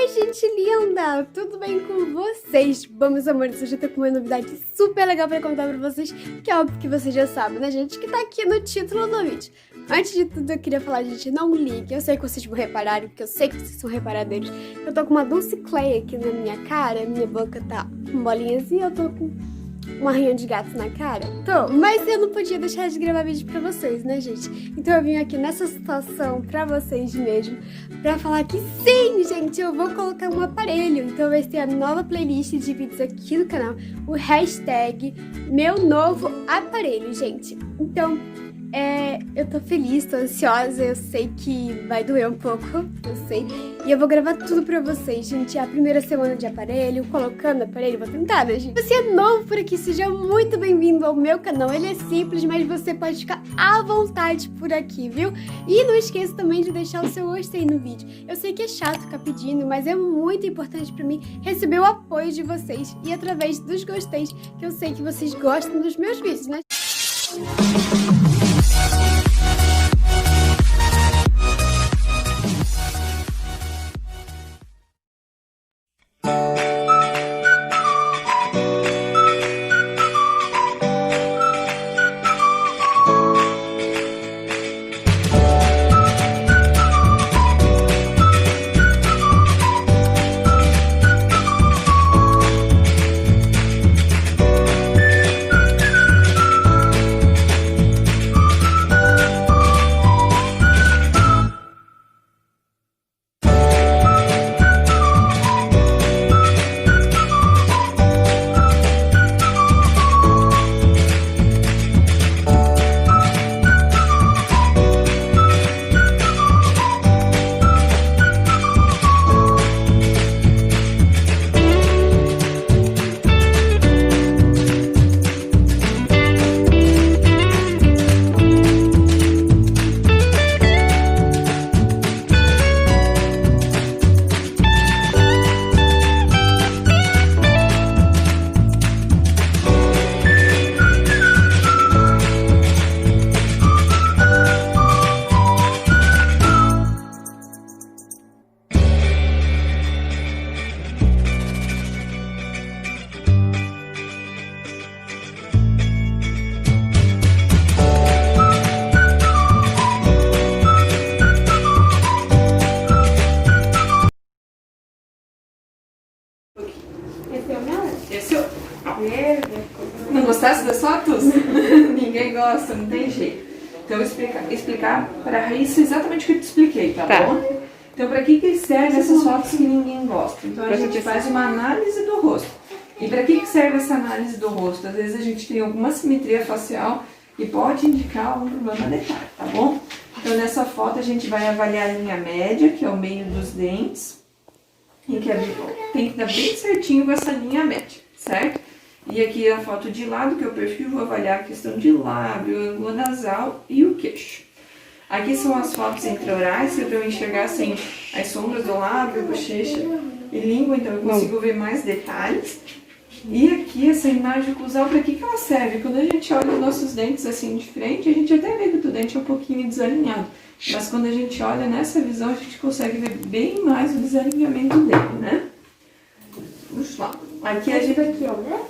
Oi, gente linda! Tudo bem com vocês? Bom, meus amores, hoje eu tô com uma novidade super legal pra contar pra vocês, que é óbvio que vocês já sabem, né, gente? Que tá aqui no título do vídeo. Antes de tudo, eu queria falar, gente, não ligue. Eu sei que vocês vão reparar, porque eu sei que vocês são reparadeiros. Eu tô com uma Dulce Clay aqui na minha cara, minha boca tá com bolinhas e eu tô com um arranhão de gato na cara. Tô, mas eu não podia deixar de gravar vídeo pra vocês, né, gente? Então eu vim aqui nessa situação pra vocês mesmo, pra falar que sim, gente, eu vou colocar um aparelho. Então vai ser a nova playlist de vídeos aqui no canal, o hashtag meu novo aparelho, gente. Então, eu tô feliz, tô ansiosa, eu sei que vai doer um pouco, eu sei. E eu vou gravar tudo pra vocês, gente. É a primeira semana de aparelho, colocando aparelho, vou tentar, né, gente? Se você é novo por aqui, seja muito bem-vindo ao meu canal. Ele é simples, mas você pode ficar à vontade por aqui, viu? E não esqueça também de deixar o seu gostei no vídeo. Eu sei que é chato ficar pedindo, mas é muito importante pra mim receber o apoio de vocês. E através dos gosteis, que eu sei que vocês gostam dos meus vídeos, né? Não gostasse das fotos? Ninguém gosta, não tem jeito. Então eu vou explicar para a Raíssa exatamente o que eu te expliquei, tá bom? Então para que servem essas fotos que ninguém gosta? Então a gente faz uma análise do rosto. E para que serve essa análise do rosto? Às vezes a gente tem alguma simetria facial e pode indicar algum problema dentário, tá bom? Então nessa foto a gente vai avaliar a linha média, que é o meio dos dentes, e que tem que dar bem certinho com essa linha média, certo? E aqui a foto de lado, que é o perfil, vou avaliar a questão de lábio, ângulo nasal e o queixo. Aqui são as fotos intraorais, que eu enxergar sem as sombras do lábio, bochecha e língua, então eu consigo ver mais detalhes. E aqui essa imagem oclusal, para que ela serve? Quando a gente olha os nossos dentes assim de frente, a gente até vê que o teu dente é um pouquinho desalinhado. Mas quando a gente olha nessa visão, a gente consegue ver bem mais o desalinhamento dele, né? Vamos lá. Aqui a gente... aqui, ó, né?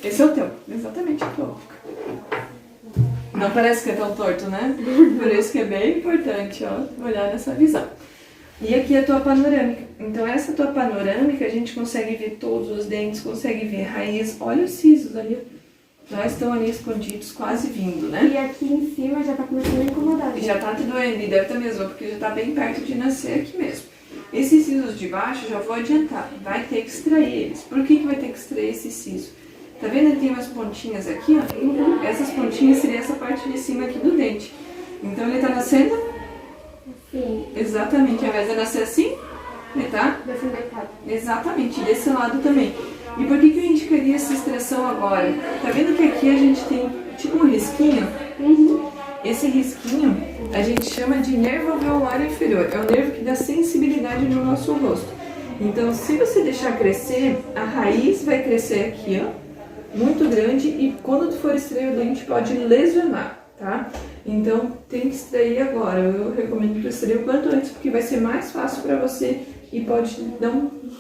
Esse é o teu, exatamente o teu. Não parece que é tão torto, né? Por isso que é bem importante, ó, olhar nessa visão. E aqui a tua panorâmica. Então essa tua panorâmica, a gente consegue ver todos os dentes, consegue ver raiz. Olha os sisos ali, já estão ali escondidos, quase vindo, né? E aqui em cima já tá começando a incomodar. E já tá te doendo, e deve estar mesmo, porque já tá bem perto de nascer aqui mesmo. Esses sisos de baixo, já vou adiantar, vai ter que extrair eles. Por que vai ter que extrair esse siso? Tá vendo? Ele tem umas pontinhas aqui, ó. Essas pontinhas seria essa parte de cima aqui do dente. Então ele tá nascendo? Sim. Exatamente. Ao invés de nascer assim, ele tá? Desse mercado. Exatamente. Desse lado também. E por que eu indicaria essa extração agora? Tá vendo que aqui a gente tem tipo um risquinho? Esse risquinho a gente chama de nervo alveolar inferior. É o nervo que dá sensibilidade no nosso rosto. Então, se você deixar crescer, a raiz vai crescer aqui, ó. Muito grande, e quando tu for extrair o dente pode lesionar, tá? Então tem que extrair agora. Eu recomendo que tu extraia o quanto antes, porque vai ser mais fácil para você e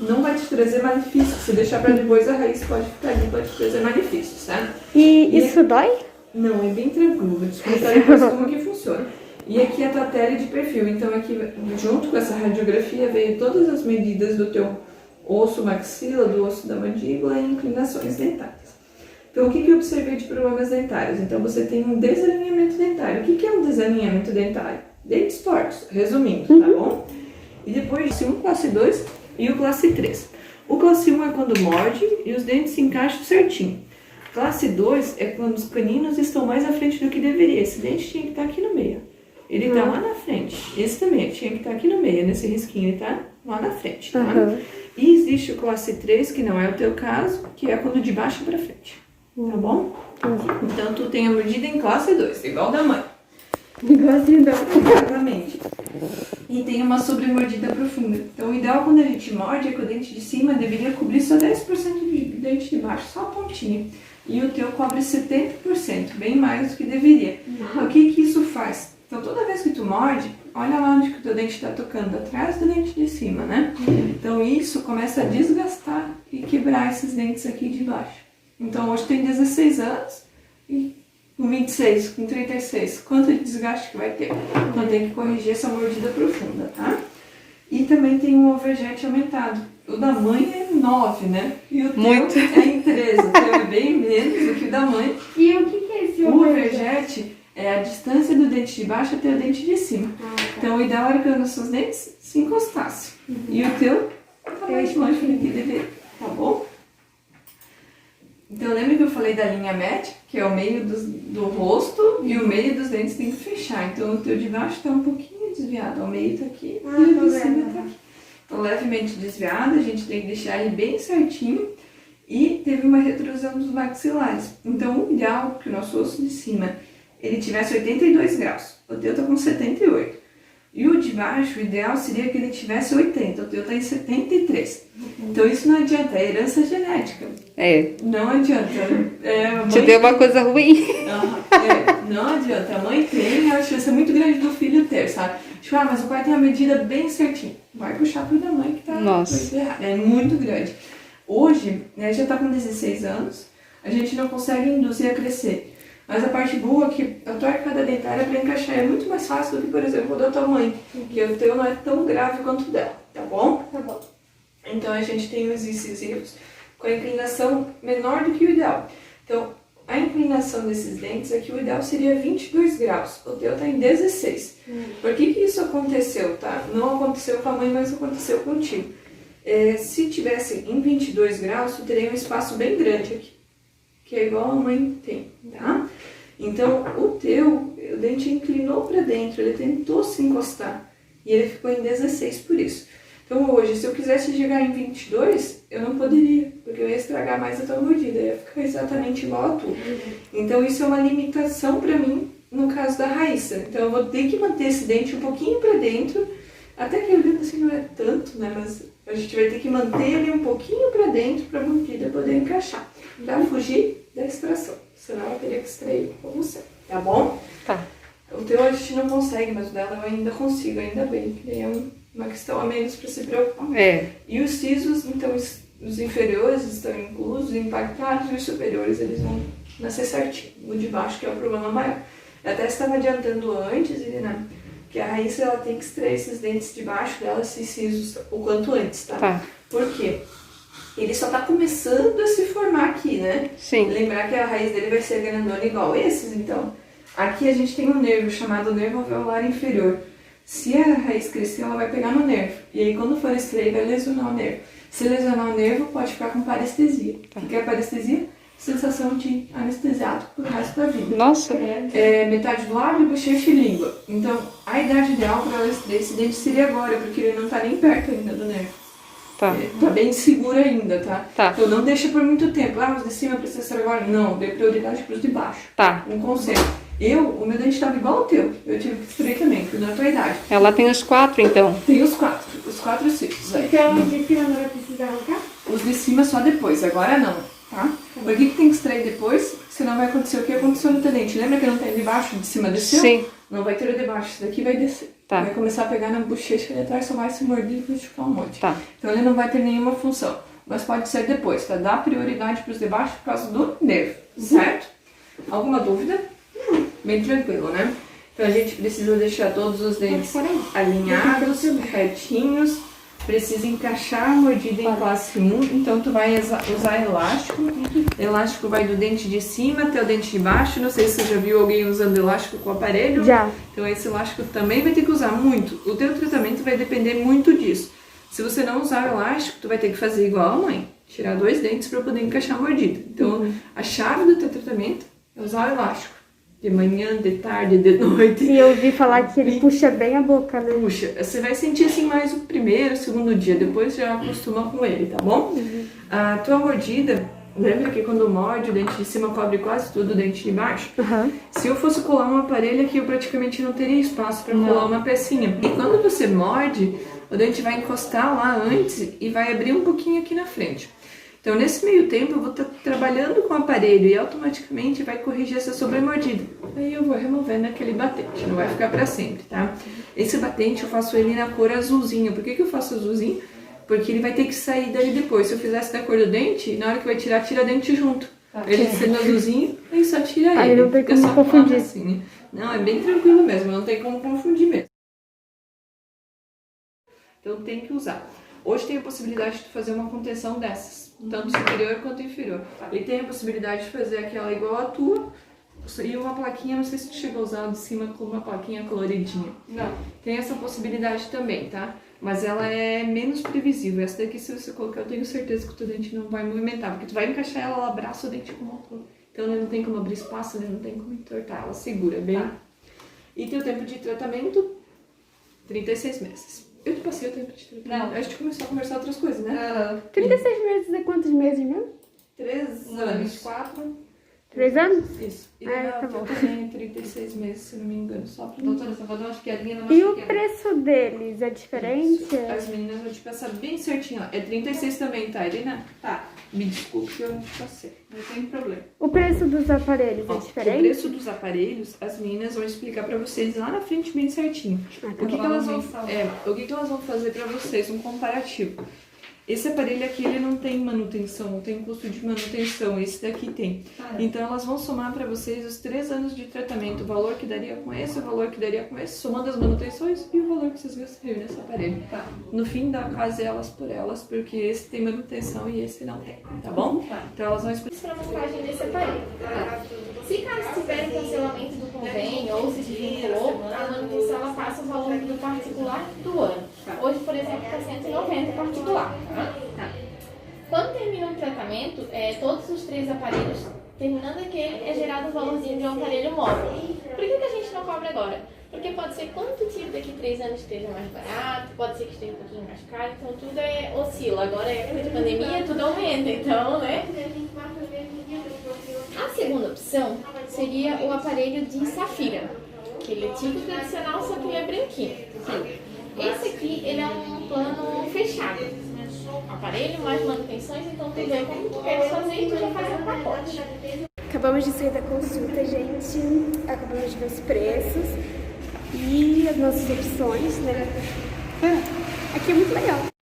não vai te trazer malefícios. Se deixar pra depois, a raiz pode ficar ali, pode te trazer malefícios, tá? E isso dói? Não, é bem tranquilo. Vou te explicar depois como que funciona. E aqui é a tua tela de perfil. Então aqui, junto com essa radiografia, veio todas as medidas do teu osso maxila, do osso da mandíbula e inclinações dentárias. Então o que eu observei de problemas dentários? Então você tem um desalinhamento dentário. O que é um desalinhamento dentário? Dentes tortos, resumindo, tá bom? E depois classe 1, classe 2 e o classe 3. O classe 1 é quando morde e os dentes se encaixam certinho. Classe 2 é quando os caninos estão mais à frente do que deveria. Esse dente tinha que estar aqui no meio. Ele tá lá na frente. Esse também tinha que estar aqui no meio, nesse risquinho, ele tá lá na frente, tá? E existe o classe 3, que não é o teu caso, que é quando de baixo pra frente, tá bom? Então tu tem a mordida em classe 2, igual da mãe. Igualzinho da Exatamente. E tem uma sobremordida profunda. Então o ideal quando a gente morde é que o dente de cima deveria cobrir só 10% do dente de baixo, só a pontinha. E o teu cobre 70%, bem mais do que deveria. O que isso faz? Então toda vez que tu morde, olha lá onde que o teu dente está tocando, atrás do dente de cima, né? Então isso começa a desgastar e quebrar esses dentes aqui de baixo. Então hoje tem 16 anos e com 26, com 36, quanto de desgaste que vai ter? Então tem que corrigir essa mordida profunda, tá? E também tem um overjet aumentado. O da mãe é 9, né? E o teu é em 13. O teu é bem menos do que o da mãe. E o que é esse O overjet é a distância do dente de baixo até o dente de cima. Então o ideal era que os nossos dentes se encostassem. E o teu tá mais longe do que deveria, tá bom? Então lembra que eu falei da linha média, que é o meio do rosto e o meio dos dentes tem que fechar. Então o teu de baixo tá um pouquinho desviado, o meio tá aqui e o de cima tá aqui. Então levemente desviado, a gente tem que deixar ele bem certinho. E teve uma retrusão dos maxilares. Então o ideal é que o nosso osso de cima ele tivesse 82 graus, o teu tá com 78. E o de baixo, o ideal seria que ele tivesse 80, o teu tá em 73. Então isso não adianta, é herança genética. É. Não adianta. Te deu uma coisa ruim. Não adianta. A mãe tem, a chance é muito grande do filho ter, sabe? Tipo, mas o pai tem a medida bem certinho. Vai puxar pro da mãe que tá errado. É muito grande. Hoje, né, já tá com 16 anos, a gente não consegue induzir a crescer. Mas a parte boa é que a tua arcada dentária para encaixar é muito mais fácil do que, por exemplo, o da tua mãe. Que o teu não é tão grave quanto o dela, tá bom? Tá bom. Então a gente tem os incisivos com a inclinação menor do que o ideal. Então a inclinação desses dentes aqui, o ideal seria 22 graus. O teu tá em 16. Por que isso aconteceu, tá? Não aconteceu com a mãe, mas aconteceu contigo. Se tivesse em 22 graus, tu teria um espaço bem grande aqui, que é igual a mãe tem, tá? Então, o dente inclinou para dentro, ele tentou se encostar e ele ficou em 16 por isso. Então, hoje, se eu quisesse chegar em 22, eu não poderia, porque eu ia estragar mais a tua mordida, ia ficar exatamente igual a tua. Então, isso é uma limitação para mim no caso da Raíssa. Então, eu vou ter que manter esse dente um pouquinho para dentro, até que olhando assim não é tanto, né? Mas a gente vai ter que manter ele um pouquinho para dentro para a mordida poder encaixar, para fugir da extração. Senão eu teria que extrair com você, tá bom? Tá. O teu a gente não consegue, mas o dela eu ainda consigo, ainda bem. Que daí é uma questão a menos para se preocupar. E os sisos, então, os inferiores estão inclusos, impactados, e os superiores eles vão nascer certinho. O de baixo que é o problema maior. Eu até estava adiantando antes, Irina, que a Raíssa ela tem que extrair esses dentes de baixo dela, esses sisos, o quanto antes, tá? Por quê? Ele só tá começando a se formar aqui, né? Sim. Lembrar que a raiz dele vai ser grandona igual esses, então. Aqui a gente tem um nervo chamado nervo alveolar inferior. Se a raiz crescer, ela vai pegar no nervo. E aí quando for extrair, vai lesionar o nervo. Se lesionar o nervo, pode ficar com parestesia. O que é parestesia? Sensação de anestesiado pro resto da vida. Nossa. Metade do lábio, bochecha e língua. Então, a idade ideal para ela extrair esse dente seria agora, porque ele não tá nem perto ainda do nervo. Tá bem seguro ainda, tá? Então não deixa por muito tempo. Os de cima precisa ser agora. Não, dê prioridade pros de baixo. Um conselho. O meu dente estava igual ao teu. Eu tive que extrair também, por da tua idade. Ela tem os 4, então? Tem os 4 ciclos aí. Então os de cima não vai precisar arrancar? Os de cima só depois, agora não, tá? Por que tem que extrair depois? Porque senão vai acontecer o que aconteceu no teu dente. Lembra que não tem de baixo, de cima desceu? Sim. Não vai ter o de baixo, esse daqui vai descer. Tá. Vai começar a pegar na bochecha e atrás só vai se morder e ficar um monte. Tá. Então ele não vai ter nenhuma função. Mas pode ser depois, tá? Dá prioridade pros de baixo por causa do nervo, certo? Alguma dúvida? Bem tranquilo, né? Então a gente precisa deixar todos os dentes alinhados, retinhos. Precisa encaixar a mordida em classe 1, então tu vai usar elástico. Elástico vai do dente de cima até o dente de baixo. Não sei se você já viu alguém usando elástico com o aparelho. Já. Então esse elástico também vai ter que usar muito. O teu tratamento vai depender muito disso. Se você não usar o elástico, tu vai ter que fazer igual a mãe. Tirar 2 dentes para poder encaixar a mordida. Então a chave do teu tratamento é usar o elástico. De manhã, de tarde, de noite. E eu ouvi falar que ele puxa bem a boca, né? Puxa, você vai sentir assim mais o primeiro, o segundo dia, depois já acostuma com ele, tá bom? A tua mordida, lembra que quando morde o dente de cima cobre quase tudo o dente de baixo? Se eu fosse colar um aparelho aqui, eu praticamente não teria espaço para colar uma pecinha. E quando você morde, o dente vai encostar lá antes e vai abrir um pouquinho aqui na frente. Então, nesse meio tempo, eu vou estar trabalhando com o aparelho e automaticamente vai corrigir essa sobremordida. Aí eu vou removendo aquele batente, não vai ficar para sempre, tá? Esse batente eu faço ele na cor azulzinha. Por que eu faço azulzinho? Porque ele vai ter que sair dali depois. Se eu fizesse da cor do dente, na hora que vai tirar, tira dente junto. Ele sendo azulzinho, aí só tira ele. Aí não tem como confundir. Assim, né? Não, é bem tranquilo mesmo, não tem como confundir mesmo. Então tem que usar. Hoje tem a possibilidade de fazer uma contenção dessas, tanto superior quanto inferior. E tem a possibilidade de fazer aquela igual a tua e uma plaquinha, não sei se tu chegou a usar de cima com uma plaquinha coloridinha. Não. Tem essa possibilidade também, tá? Mas ela é menos previsível. Essa daqui, se você colocar, eu tenho certeza que o teu dente não vai movimentar, porque tu vai encaixar ela, ela abraça o dente com o outro. Então ele não tem como abrir espaço, ele não tem como entortar, ela segura bem. Tá. E teu tempo de tratamento, 36 meses. Eu te passei o tempo de tratamento. A gente começou a conversar outras coisas, né? 36 meses é quantos meses mesmo? 3 anos. 4. 3 anos? Isso. E tá bom. eu também 36 meses, se não me engano, só pra Doutora, só vou dar uma esquiadinha na E o preço deles é diferente? Isso. As meninas vão te passar bem certinho lá. É 36 também, tá, Irina? Tá. Me desculpe que eu não te passei. Não tem problema. O preço dos aparelhos é Ó, diferente? o preço dos aparelhos, as meninas vão explicar pra vocês lá na frente bem certinho. O que elas vão fazer pra vocês? Um comparativo. Esse aparelho aqui, ele não tem manutenção, não tem custo de manutenção, esse daqui tem. Então elas vão somar para vocês os 3 anos de tratamento, o valor que daria com esse, o valor que daria com esse, somando as manutenções e o valor que vocês gastariam nesse aparelho. No fim da casa, elas por elas, porque esse tem manutenção e esse não tem, tá bom? Então elas vão explicar. Para a montagem desse aparelho. Se caso tiver um cancelamento do convênio ou se desvinculou, a manutenção ela passa o valor do particular do ano. Hoje, por exemplo, está 190 particular. Quando termina o tratamento, todos os 3 aparelhos, terminando aquele, é gerado o valorzinho de um aparelho móvel. Por que a gente não cobra agora? Porque pode ser quanto tiro daqui 3 anos esteja mais barato, pode ser que esteja um pouquinho mais caro, então tudo oscila. Agora é época de pandemia, tudo aumenta, então, né? A segunda opção seria o aparelho de safira, que ele é tipo tradicional, só que ele é branquinho. Esse aqui, ele é um plano fechado. Aparelho, mais manutenções, então tu vê como tu quer fazer e tu já faz um pacote. Acabamos de sair da consulta, gente. Acabamos de ver os preços e as nossas opções, né? Aqui é muito legal.